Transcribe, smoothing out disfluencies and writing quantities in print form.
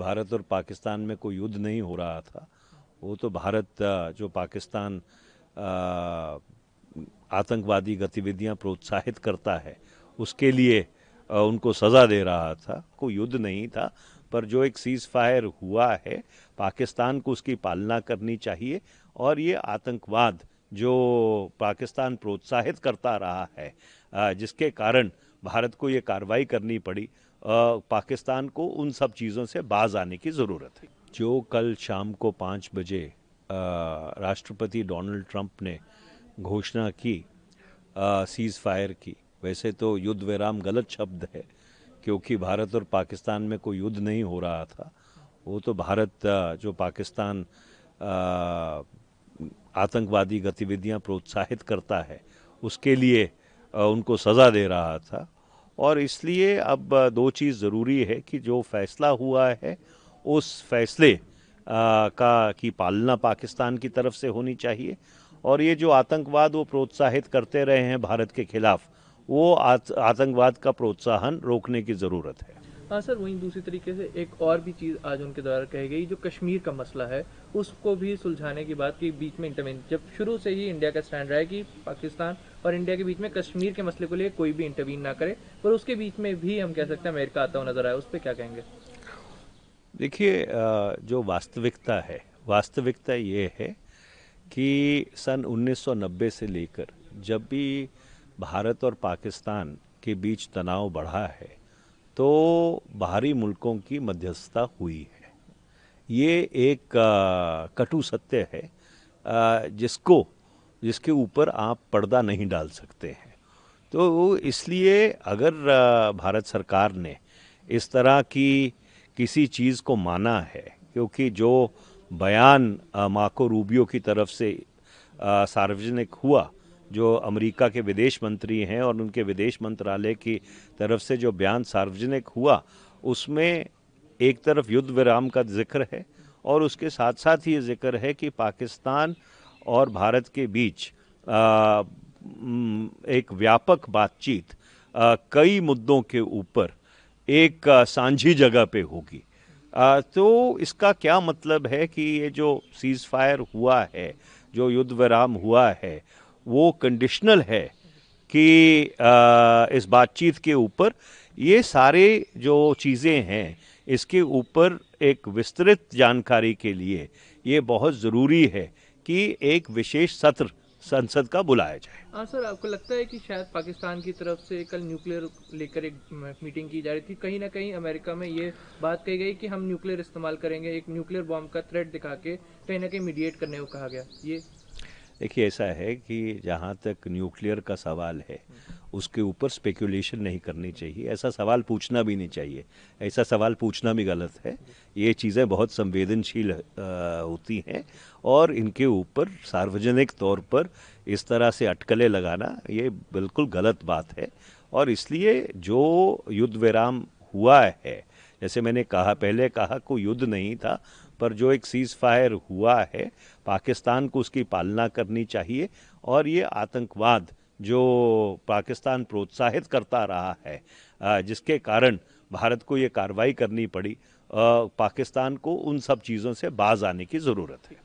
भारत और पाकिस्तान में कोई युद्ध नहीं हो रहा था। वो तो भारत जो पाकिस्तान आतंकवादी गतिविधियां प्रोत्साहित करता है उसके लिए उनको सज़ा दे रहा था। कोई युद्ध नहीं था, पर जो एक सीज़ फायर हुआ है पाकिस्तान को उसकी पालना करनी चाहिए। और ये आतंकवाद जो पाकिस्तान प्रोत्साहित करता रहा है जिसके कारण भारत को ये कार्रवाई करनी पड़ी, पाकिस्तान को उन सब चीज़ों से बाज आने की ज़रूरत है। जो कल शाम को 5 बजे राष्ट्रपति डोनाल्ड ट्रंप ने घोषणा की सीज़ फायर की, वैसे तो युद्ध विराम गलत शब्द है क्योंकि भारत और पाकिस्तान में कोई युद्ध नहीं हो रहा था। वो तो भारत जो पाकिस्तान आतंकवादी गतिविधियां प्रोत्साहित करता है उसके लिए उनको सज़ा दे रहा था। और इसलिए अब दो चीज़ ज़रूरी है कि जो फैसला हुआ है उस फैसले की पालना पाकिस्तान की तरफ से होनी चाहिए। और ये जो आतंकवाद वो प्रोत्साहित करते रहे हैं भारत के खिलाफ, वो आतंकवाद का प्रोत्साहन रोकने की ज़रूरत है। हाँ सर, वहीं दूसरी तरीके से एक और भी चीज़ आज उनके द्वारा कही गई, जो कश्मीर का मसला है उसको भी सुलझाने की बात की, बीच में इंटरवेन। जब शुरू से ही इंडिया का स्टैंड रहा है कि पाकिस्तान और इंडिया के बीच में कश्मीर के मसले को लिए कोई भी इंटरवीन ना करे, पर उसके बीच में भी हम कह सकते हैं अमेरिका आता हुआ नजर आया। उस पर क्या कहेंगे? देखिए, जो वास्तविकता ये है कि सन 1990 से लेकर जब भी भारत और पाकिस्तान के बीच तनाव बढ़ा है तो बाहरी मुल्कों की मध्यस्थता हुई है। ये एक कटु सत्य है जिसके ऊपर आप पर्दा नहीं डाल सकते हैं। तो इसलिए अगर भारत सरकार ने इस तरह की किसी चीज़ को माना है, क्योंकि जो बयान मार्को रूबियो की तरफ से सार्वजनिक हुआ, जो अमेरिका के विदेश मंत्री हैं, और उनके विदेश मंत्रालय की तरफ से जो बयान सार्वजनिक हुआ उसमें एक तरफ युद्ध विराम का जिक्र है और उसके साथ साथ ही ये जिक्र है कि पाकिस्तान और भारत के बीच एक व्यापक बातचीत कई मुद्दों के ऊपर एक सांझी जगह पे होगी। तो इसका क्या मतलब है कि ये जो सीज़ फायर हुआ है, जो युद्ध विराम हुआ है, वो कंडीशनल है कि इस बातचीत के ऊपर ये सारे जो चीज़ें हैं इसके ऊपर एक विस्तृत जानकारी के लिए ये बहुत ज़रूरी है कि एक विशेष सत्र संसद का बुलाया जाए। हाँ सर, आपको लगता है कि शायद पाकिस्तान की तरफ से कल न्यूक्लियर लेकर एक मीटिंग की जा रही थी, कहीं ना कहीं अमेरिका में ये बात कही गई कि हम न्यूक्लियर इस्तेमाल करेंगे, एक न्यूक्लियर बॉम्ब का थ्रेट दिखा के कहीं ना कहीं मीडिएट करने को कहा गया? ये देखिए, ऐसा है कि जहाँ तक न्यूक्लियर का सवाल है उसके ऊपर स्पेकुलेशन नहीं करनी चाहिए, ऐसा सवाल पूछना भी नहीं चाहिए, ऐसा सवाल पूछना भी गलत है। ये चीज़ें बहुत संवेदनशील होती हैं और इनके ऊपर सार्वजनिक तौर पर इस तरह से अटकलें लगाना ये बिल्कुल गलत बात है। और इसलिए जो युद्ध विराम हुआ है, जैसे मैंने पहले कहा, कोई युद्ध नहीं था, पर जो एक सीज़ फायर हुआ है पाकिस्तान को उसकी पालना करनी चाहिए। और ये आतंकवाद जो पाकिस्तान प्रोत्साहित करता रहा है जिसके कारण भारत को ये कार्रवाई करनी पड़ी, पाकिस्तान को उन सब चीज़ों से बाज आने की ज़रूरत है।